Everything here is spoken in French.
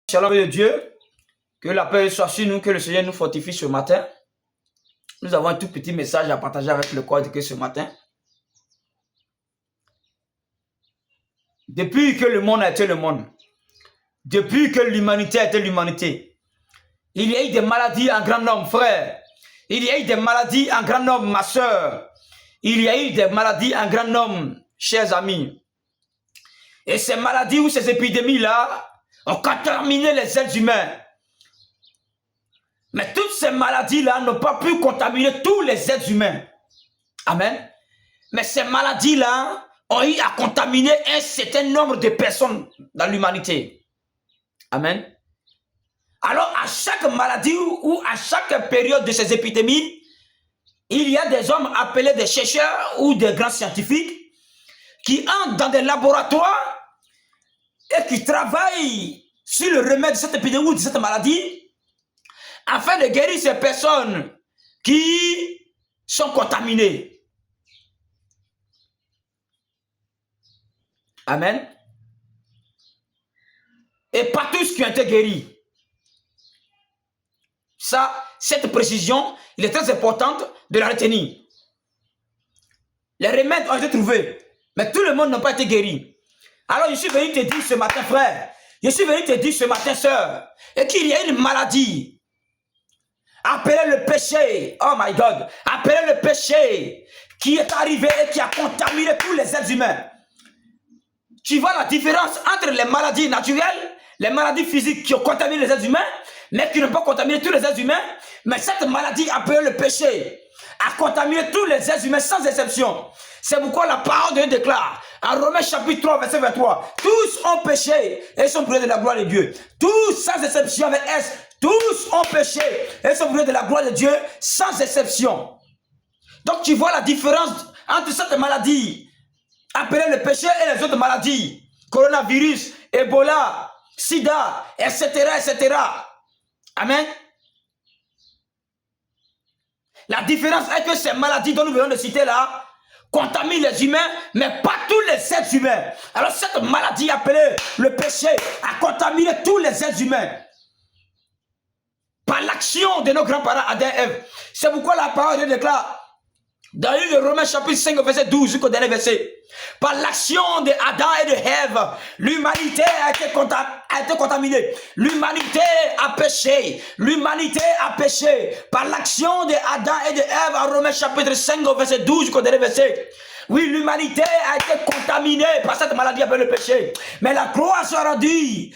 Shalom de Dieu, que la paix soit sur nous, que le Seigneur nous fortifie ce matin. Nous avons un tout petit message à partager avec le corps de Christ ce matin. Depuis que le monde a été le monde, depuis que l'humanité a été l'humanité, il y a eu des maladies en grand nombre, frère. Il y a eu des maladies en grand nombre, ma soeur. Il y a eu des maladies en grand nombre, chers amis. Et ces maladies ou ces épidémies-là ont contaminé les êtres humains. Mais toutes ces maladies-là n'ont pas pu contaminer tous les êtres humains. Amen. Mais ces maladies-là ont eu à contaminer un certain nombre de personnes dans l'humanité. Amen. Alors, à chaque maladie ou à chaque période de ces épidémies, il y a des hommes appelés des chercheurs ou des grands scientifiques qui entrent dans des laboratoires et qui travaillent sur le remède de cette épidémie ou de cette maladie afin de guérir ces personnes qui sont contaminées. Amen. Et pas tous qui ont été guéris. Ça, cette précision, il est très importante de la retenir. Les remèdes ont été trouvés, mais tout le monde n'a pas été guéri. Alors je suis venu te dire ce matin, frère, je suis venu te dire ce matin, sœur, et qu'il y a une maladie. Appelez le péché, oh my God, appelez le péché qui est arrivé et qui a contaminé tous les êtres humains. Tu vois la différence entre les maladies naturelles, les maladies physiques qui ont contaminé les êtres humains, mais qui n'ont pas contaminé tous les êtres humains. Mais cette maladie appelée le péché a contaminé tous les êtres humains sans exception. C'est pourquoi la parole de Dieu déclare, en Romains chapitre 3, verset 23, tous ont péché et sont privés de la gloire de Dieu. Tous, sans exception, avec S, tous ont péché et sont privés de la gloire de Dieu, sans exception. Donc tu vois la différence entre cette maladie appelée le péché et les autres maladies. Coronavirus, Ebola, Sida, etc., etc. Amen. La différence est que ces maladies dont nous venons de citer là contaminent les humains, mais pas tous les êtres humains. Alors cette maladie appelée le péché a contaminé tous les êtres humains par l'action de nos grands-parents Adam et Ève. C'est pourquoi la parole de Dieu déclare dans le Romains chapitre 5 verset 12 jusqu'au dernier verset. Par l'action de Adam et de Ève, l'humanité a été contaminée. L'humanité a péché. L'humanité a péché. Par l'action de Adam et de Ève, en Romains chapitre 5 verset 12 jusqu'au dernier verset. Oui, l'humanité a été contaminée par cette maladie appelée le péché. Mais la gloire soit rendue